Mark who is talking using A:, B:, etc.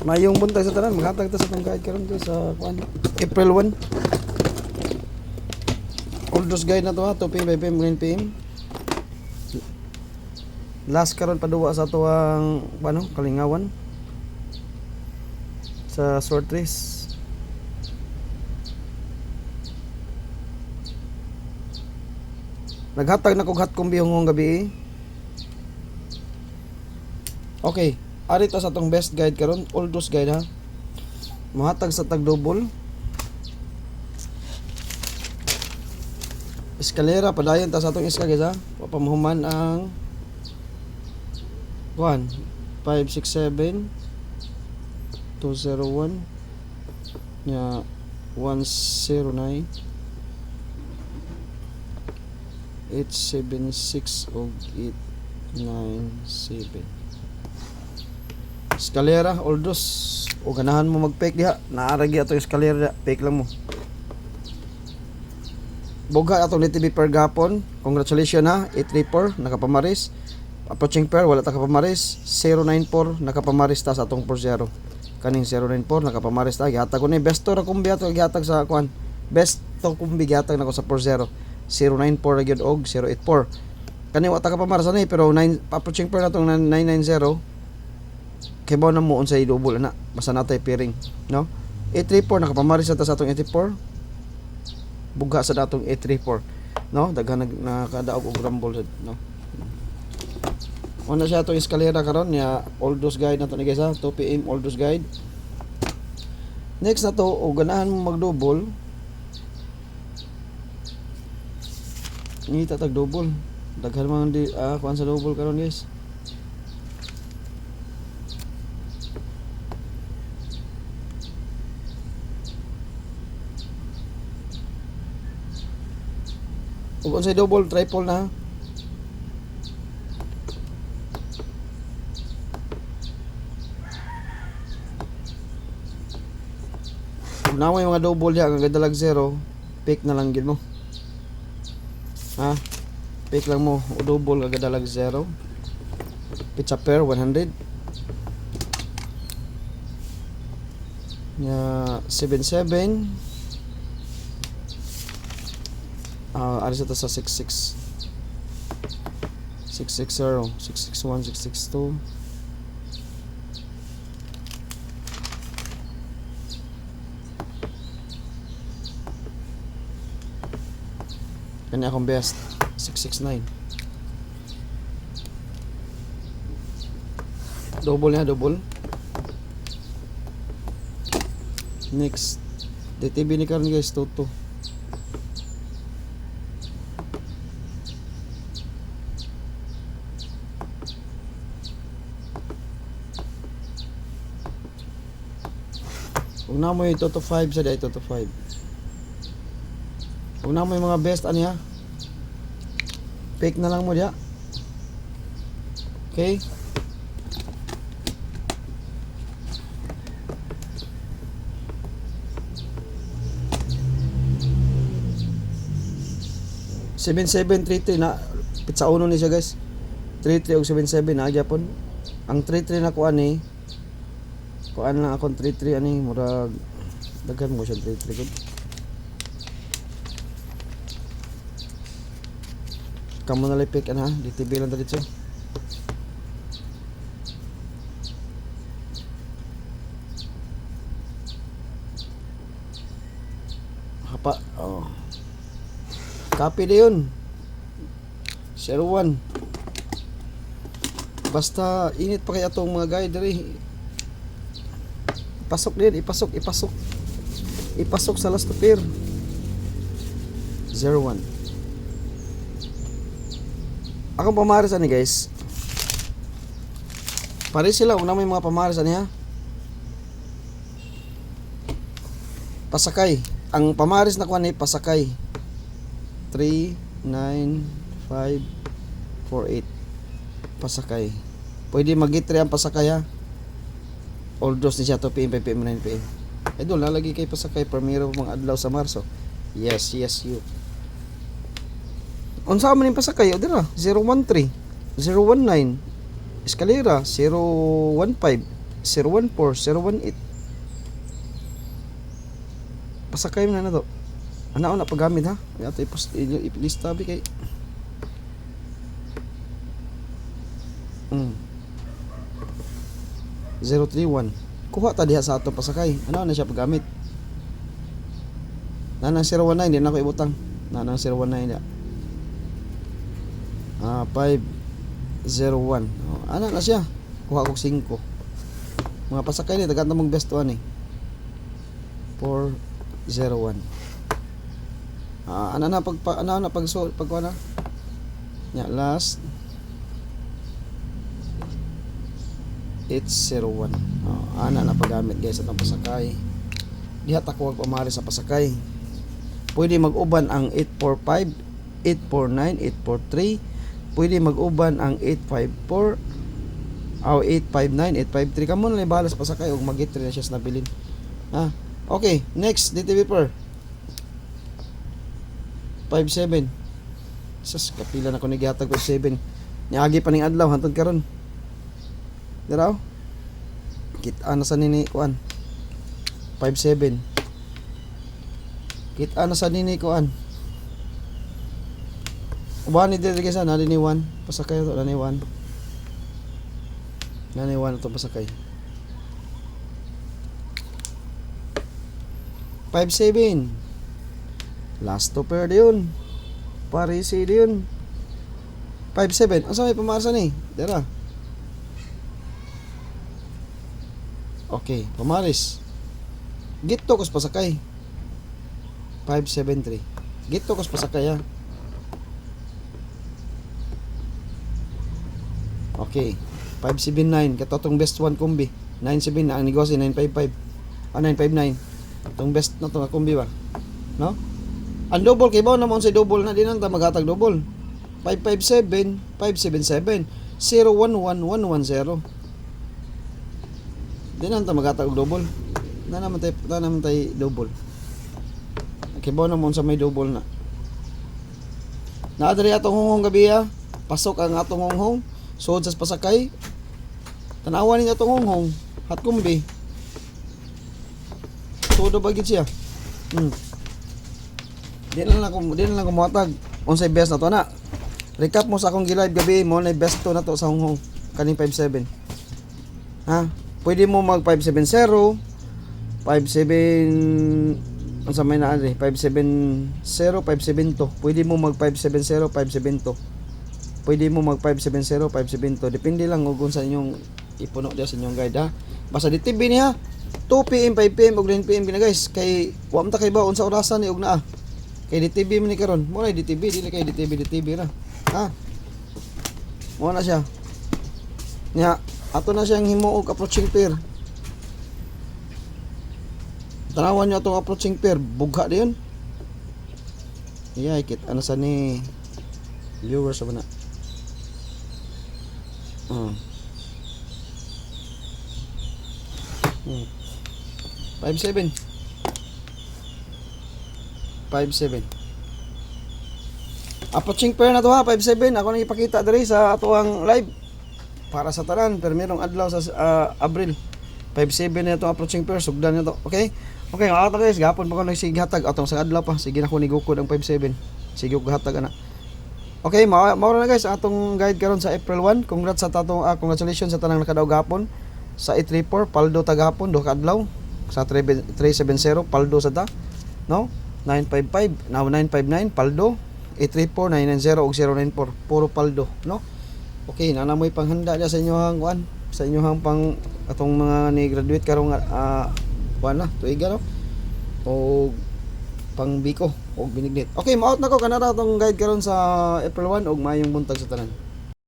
A: Mayong buntag sa tanan, maghatag ta sa tong guide karon to sa kuan. April 1. All those guide na to ha, 2 p.m. 5 p.m. 9 p.m. Last karon paduwa sa to ang ano, Kalingawan. Sa short race. Naghatag na kog hot combi hungong gabi. Okay, ari ta sa tong best guide karon, all those guide ha. Mahatag sa tag double. Eskalera padayon ta sa atong iska guys ha. Papamuhuman ang 1 567 201 nya 109 876 og 897. Eskalera all those o ganahan mo mag-fake diha, naaragi ato eskalera, fake lang mo. Boga atong LTV per gapon. Congratulations ha, 834 nakapamaris. Approaching pair wala ta kapamaris. 094 nakapamaris ta sa atong 40. Kaning 094 nakapamaris ta. Gihatag ko ni best to ra kumbi ato gihatag sa kuan. Best to kumbi gihatag nako sa 40. 094 ra gyud og 084. Kani wa ta kapamaris ani pero 9 approaching pair natong 990. Kay ba na mo unsay double ana. Basta natay pairing, no? 834 nakapamaris ta sa atong 84. Buga sa datong 834, no? Daghan nakadaog og rumble, no? Una siya atong eskalera karon ya all those guide nato ni guys ha, 2 PM all those guide. Next na to, o ganahan mo mag-double. Ni tatag double. Daghan man di kuan sa double karon guys. Kung unsay double, triple na. Kung na may mga double diya, kung gadalag 0, pick na lang gid mo. Ha? Pick lang mo, o double kagadalag 0. Pizza pair 100. Ya 77. Alis ito sa 66 660 661 662 kanya akong best 669 double na double. Next DTB ni karon guys, Toto. Kung na mo yung Toto 5 sa day, Toto 5. Kung na mo yung mga best ano ya, pick na lang mo diya. Okay. Seven 33 na pizza uno ni siya guys. 33 og 77 na gyapon. Ang 33 na kuan ni kuan lang akong 33 ani murag daghan mo siya 33 gud. Kamo na lipik ana, DTB lang dito. Hapa, oh. Copy na yun. 01. Basta init pa kaya itong mga guide rin. Ipasok din, ipasok sa last pair. 01. Akong pamaris ani guys. Pare sila, una may mga pamaris ani ha. Pasakay. Ang pamaris na kuan ni pasakay. 3, 9, 5, 4, 8. Pasakay. Pwede mag-itri ang pasakay ha. All those ni siya 2 PM, 5 PM, 9 PM. Idol, lalagi kay pasakay primero mga adlaw sa Marso. Yes, you. Unsa man yung pasakay? O dira, 013, 019, eskalera, 015, 014 018. Pasakay mo na to. Ano na paggamit ha? Ato ipilista bi kay 031. Kuha ta diha sa ato pasakay. Ano na siya paggamit? Nanang 019 di na ko ibutang. Nanang 019 ya. 501. Ano na siya? Kuha ko 5. Mga pasakay ni tagat na mong best one 401. Ano na pagkuha na? Ya, last 801. Ana na paggamit guys atong pasakay. Diha ta ko pamari sa pasakay. Pwede mag-uban ang 845, 849, 843. Pwede mag-uban ang 854 o 859, 853. Kamo na bahala sa pasakay ug mag-3 na siya sa nabilin. Okay, next DTV per 57. Sas kapila na ko ni gihatag 57. Niagi pa ning adlaw hantod karon. Diraw. Kita na sa nini kuan. 57. Kita na sa nini kuan. Uban ni diri sa na ni 1. Pasakay to na ni 1. Na ni 1 to pasakay. 57. Last to pair yun. Parisi yun. 57. Asa may pamarsa ni? Dara. Okay, pamaris. Gito kos pasakay. 573. Gito kos pasakay ha. Okay. 579 katotong best one kombi. 97 na ang negosyo 955. 959. Tong best na to kombi ba? No? Ang double kay ba naman sa double na din ang maghatag double. 557 577 011110. Di na maghatag double. Na naman tay double. Okay ba naman sa may double na. Naadari atong hungong gabi ha. Pasok ang atong hungong. Sod sa pasakay. Tanawan niya atong hungong. Hat kumbi. Todo bagit siya. Di na lang kumatag. Unsay best na to na. Recap mo sa akong gi-live gabi mo na best to na to sa hungong kaning 57. Ha? Pwede mo mag 570, 57 unsa may naa ri 570, 572. Pwede mo mag 570, 572. Pwede mo mag 570, 572. Depende lang kung sa inyong ipuno dia sa inyong guide ha. Basta di TV niya 2 PM, 5 PM ug 9 PM gina guys. Kay wa man ta kay baon sa orasan ni ug naa. Kay DTV man ni karon. Mo na DTV dili kay DTV ra. Ha? Mo na siya. Nya ato na siyang himuog approaching pair. Tanawan niyo atong approaching pair, bugha diyon. Iya ikit ano sa ni viewers sa bana. 57 approaching pair na to ha. 57 ako nang ipakita diri sa ato ang live para sa tanan pero merong adlaw sa Abril 57 na itong approaching pair sugdan nito. Okay mga guys gapon pa ko nagsighatag atong sa adlaw pa sige na ko nigukod ang 57 sige ko hatag ana. Okay mao na guys atong guide karon sa April 1. Congrats sa tatong congratulations sa tanang nakadaog gapon sa 834 paldo tagapon do kadlaw sa 370 paldo sa ta no 955 now 959 paldo 834 990 ug 094 puro paldo no. Okay na namoy panghanda dia sa inyohang kuan sa inyohang pang atong mga ni graduate karong kuan na tuiga no o pang biko o binignit. Okay maot na ko kanara atong guide karon sa April 1 og maayong buntag sa tanan.